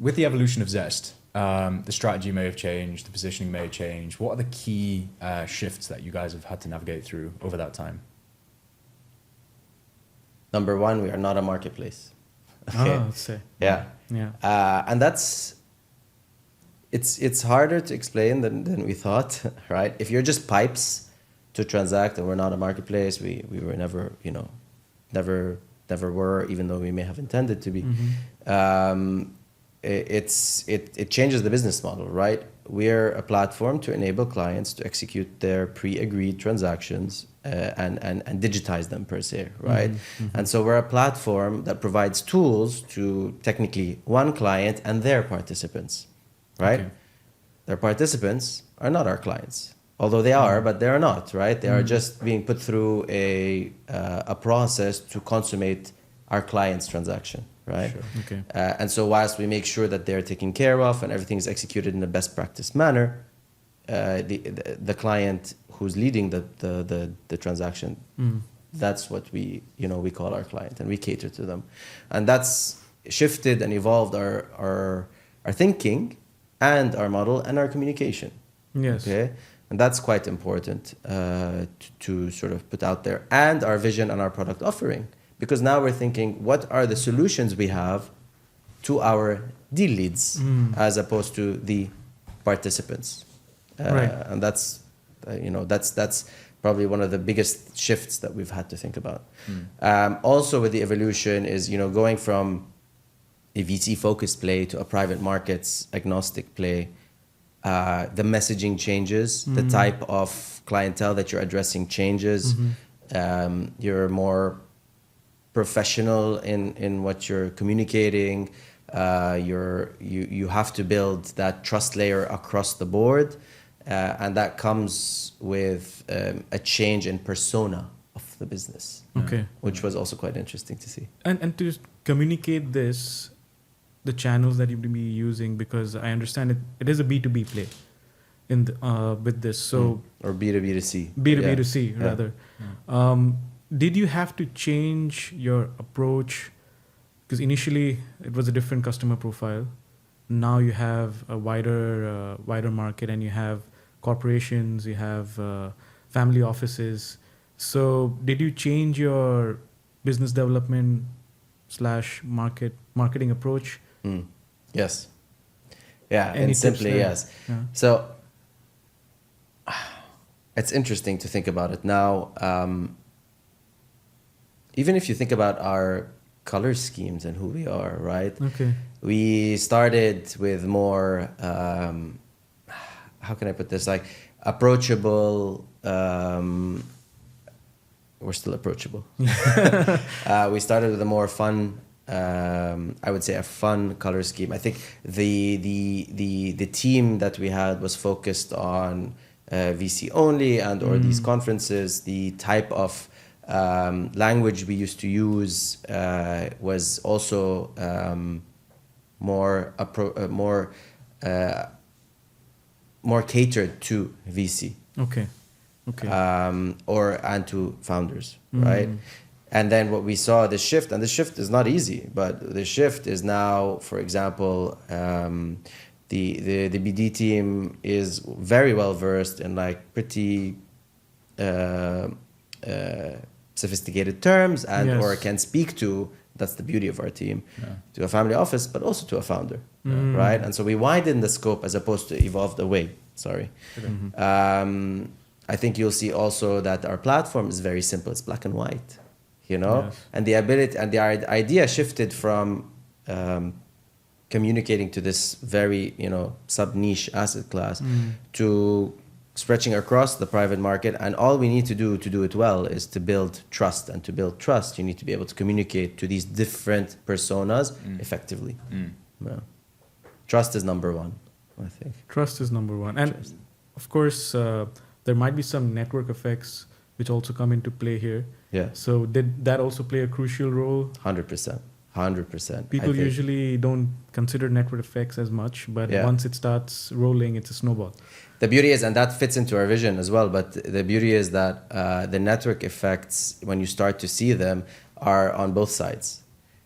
with the evolution of Zest, the strategy may have changed, the positioning may have changed. What are the key shifts that you guys have had to navigate through over that time? Number one, we are not a marketplace. Okay. Oh, let's say. Yeah. Yeah. And it's harder to explain than we thought, right? If you're just pipes to transact and we're not a marketplace, we were never, never were, even though we may have intended to be. It changes the business model, right? We're a platform to enable clients to execute their pre-agreed transactions and digitize them per se, right? And so we're a platform that provides tools to technically one client and their participants, right? Okay. Their participants are not our clients, although they are, but they are not, right? They are just being put through a process to consummate our client's transaction, right? Sure. Okay. And so whilst we make sure that they're taken care of and everything is executed in a best practice manner, the client who's leading the transaction, that's what we call our client, and we cater to them. And that's shifted and evolved our thinking and our model and our communication. Yes. Okay. And that's quite important to sort of put out there, and our vision and our product offering. Because now we're thinking, what are the solutions we have to our deal leads as opposed to the participants? Right. And that's probably one of the biggest shifts that we've had to think about. Also with the evolution is, going from a VC-focused play to a private markets agnostic play. The messaging changes, the type of clientele that you're addressing changes. You're more professional in what you're communicating. You have to build that trust layer across the board, and that comes with a change in persona of the business. Okay. Which was also quite interesting to see. And to communicate this, the channels that you'd be using, because I understand it is a B2B play in with this. So or B2B2C. B2B2C rather. Did you have to change your approach? Because initially it was a different customer profile. Now you have a wider market, and you have corporations, you have family offices. So did you change your business development / marketing approach? Yes. Yeah, Any and simply tips there? yes. Yeah. So it's interesting to think about it now. Even if you think about our color schemes and who we are, right? Okay. We started with more, how can I put this? Like approachable. We're still approachable. We started with a more fun, I would say a fun color scheme. I think the team that we had was focused on VC only or these conferences. The type of language we used to use was also more catered to VC. Okay. Okay. And to founders, right? And then what we saw, the shift, and the shift is not easy, but the shift is now, for example, the BD team is very well versed in like pretty sophisticated terms or can speak to, that's the beauty of our team, to a family office, but also to a founder, right? And so we widen the scope as opposed to evolved away. Sorry. I think you'll see also that our platform is very simple. It's black and white, Yes. and the ability and the idea shifted from communicating to this very, sub-niche asset class to stretching across the private market. And all we need to do it well is to build trust. And to build trust, you need to be able to communicate to these different personas effectively. Yeah. Trust is number one, I think. Trust is number one. And of course, there might be some network effects which also come into play here. Yeah. So did that also play a crucial role? 100%. 100%. People usually don't consider network effects as much, but once it starts rolling, it's a snowball. The beauty is, and that fits into our vision as well, but the beauty is that the network effects, when you start to see them, are on both sides.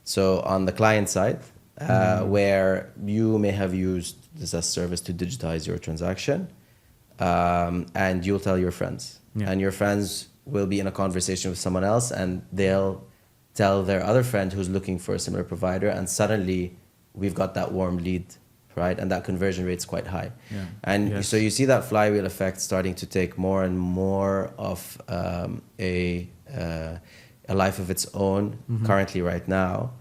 So on the client side, where you may have used the Zest service to digitize your transaction, and you'll tell your friends. Yeah. And your friends will be in a conversation with someone else, and they'll tell their other friend who's looking for a similar provider, and suddenly we've got that warm lead, right? And that conversion rate's quite high. Yeah. And Yes. so you see that flywheel effect starting to take more and more of a life of its own currently right now.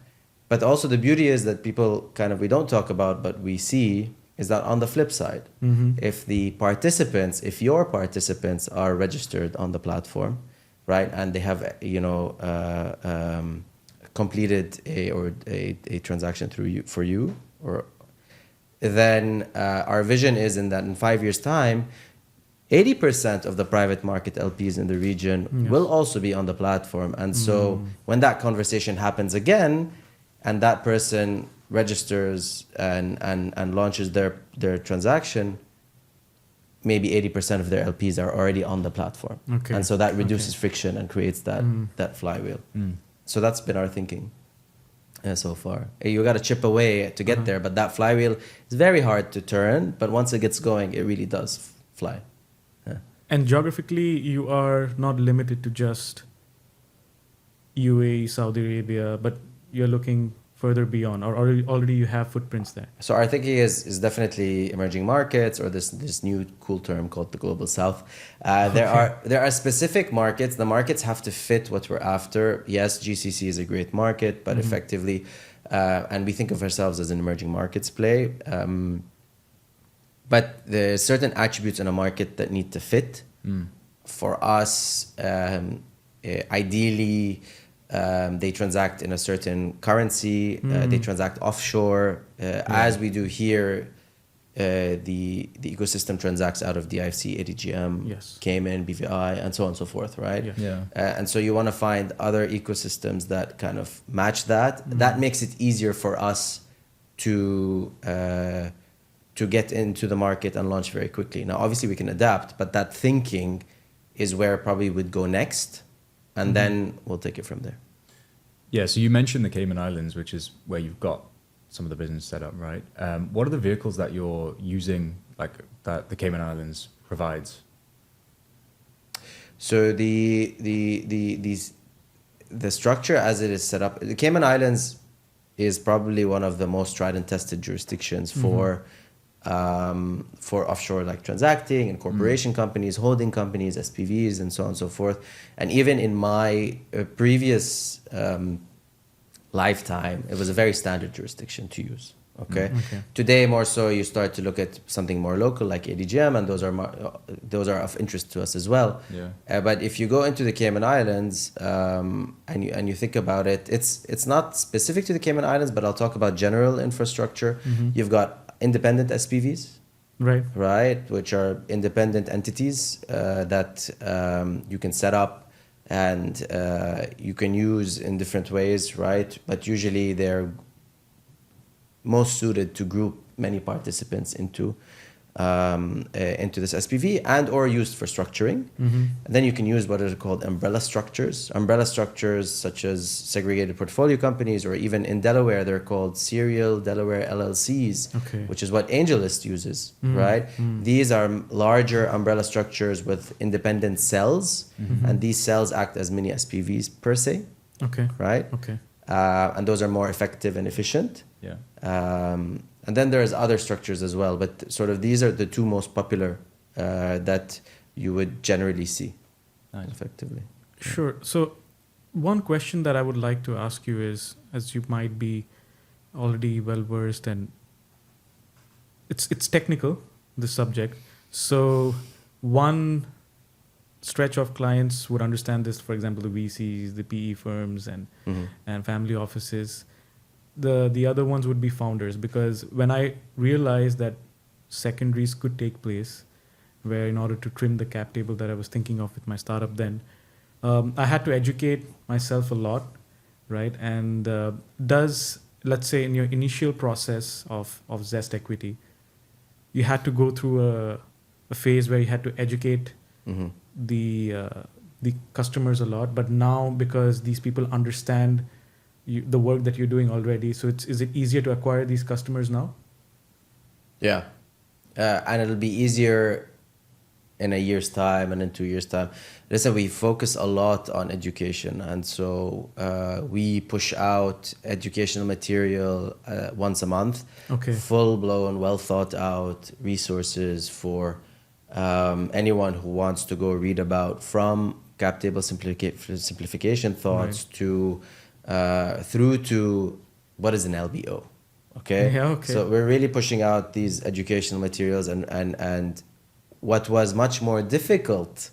But also the beauty is that people we don't talk about, but we see, is that on the flip side, if your participants are registered on the platform, right, and they have completed a transaction for you, then our vision is in 5 years' time, 80% of the private market LPs in the region will also be on the platform. And so when that conversation happens again, and that person registers and launches their transaction, maybe 80% of their LPs are already on the platform. Okay. And so that reduces friction and creates that flywheel. So that's been our thinking so far. You got to chip away to get there, but that flywheel is very hard to turn. But once it gets going, it really does fly. Yeah. And geographically, you are not limited to just UAE, Saudi Arabia, but you're looking further beyond, or already you have footprints there. So our thinking is definitely emerging markets, or this new cool term called the global south. There are specific markets. The markets have to fit what we're after. Yes, GCC is a great market, but effectively, and we think of ourselves as an emerging markets play. But there's certain attributes in a market that need to fit. For us, ideally, they transact in a certain currency. They transact offshore, as we do here. The ecosystem transacts out of DIFC, ADGM, Yes. Cayman, BVI, and so on and so forth, right? Yeah. Yeah. And so you want to find other ecosystems that kind of match that. That makes it easier for us to get into the market and launch very quickly. Now, obviously, we can adapt, but that thinking is where probably would go next, and then we'll take it from there. Yeah, so you mentioned the Cayman Islands, which is where you've got some of the business set up, right? What are the vehicles that you're using, like that the Cayman Islands provides? So the structure as it is set up, the Cayman Islands is probably one of the most tried and tested jurisdictions for offshore like transacting and corporation companies, holding companies, SPVs, and so on and so forth. And even in my previous lifetime, it was a very standard jurisdiction to use. Okay? Today, more so, you start to look at something more local like ADGM, and those are of interest to us as well. Yeah. But if you go into the Cayman Islands and you think about it, it's not specific to the Cayman Islands, but I'll talk about general infrastructure. You've got independent SPVs, right, which are independent entities that you can set up and you can use in different ways, right? But usually they're most suited to group many participants into this SPV and or used for structuring. And then you can use what are called umbrella structures. Umbrella structures such as segregated portfolio companies, or even in Delaware, they're called serial Delaware LLCs, which is what AngelList uses, right? These are larger umbrella structures with independent cells, and these cells act as mini SPVs per se, right? And those are more effective and efficient. Yeah. And then there's other structures as well, but sort of these are the two most popular that you would generally see. Nice. Effectively. Sure. So one question that I would like to ask you is, as you might be already well versed, and it's technical, this subject. So one stretch of clients would understand this, for example, the VCs, the PE firms, and family offices. The other ones would be founders, because when I realized that secondaries could take place, where in order to trim the cap table that I was thinking of with my startup then, I had to educate myself a lot, right? And let's say in your initial process of Zest Equity, you had to go through a phase where you had to educate the customers a lot, but now because these people understand the work that you're doing already. So is it easier to acquire these customers now? Yeah. And it'll be easier in a year's time and in 2 years' time. Listen, we focus a lot on education. And so we push out educational material once a month. Okay. Full-blown, well-thought-out resources for anyone who wants to go read about, from cap table simplification thoughts to through to what is an LBO. Okay? Yeah, okay. So we're really pushing out these educational materials, and what was much more difficult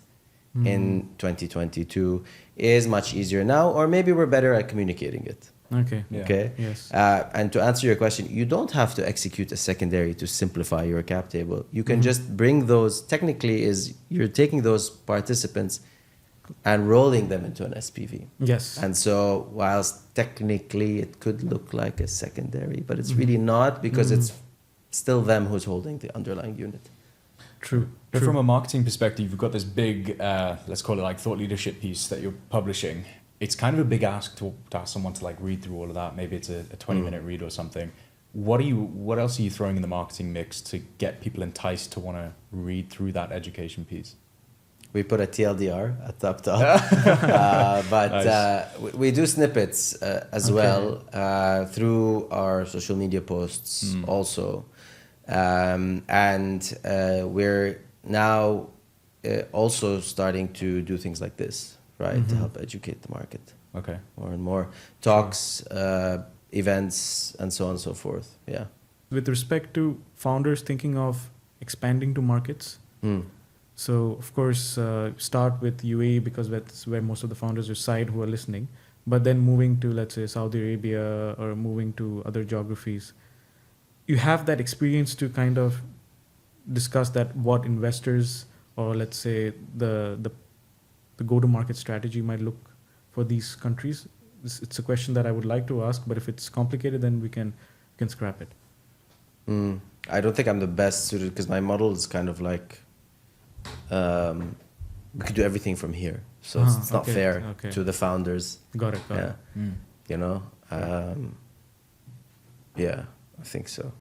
in 2022 is much easier now, or maybe we're better at communicating it. Okay. Yeah. Okay. Yes. And to answer your question, you don't have to execute a secondary to simplify your cap table. You can just bring those. Technically, is you're taking those participants and rolling them into an SPV. Yes. And so, whilst technically it could look like a secondary, but it's really not, because it's still them who's holding the underlying unit. True. But True. from a marketing perspective, you've got this big, let's call it like thought leadership piece that you're publishing. It's kind of a big ask to ask someone to like read through all of that. Maybe it's a 20-minute read or something. What else are you throwing in the marketing mix to get people enticed to want to read through that education piece? We put a TLDR at the top, but Nice. we do snippets as well through our social media posts also. And we're now also starting to do things like this, right, to help educate the market Okay. more and more. Talks, events, and so on and so forth. Yeah. With respect to founders thinking of expanding to markets, so of course start with UAE because that's where most of the founders reside who are listening, but then moving to, let's say, Saudi Arabia or moving to other geographies, you have that experience to kind of discuss that what investors, or let's say the go-to-market strategy might look for these countries. It's a question that I would like to ask, but if it's complicated, then we can scrap it. I don't think I'm the best suited, because my model is kind of like we could do everything from here, so it's not okay, fair okay. to the founders. Got it. Yeah, Got it. you know. Yeah, I think so.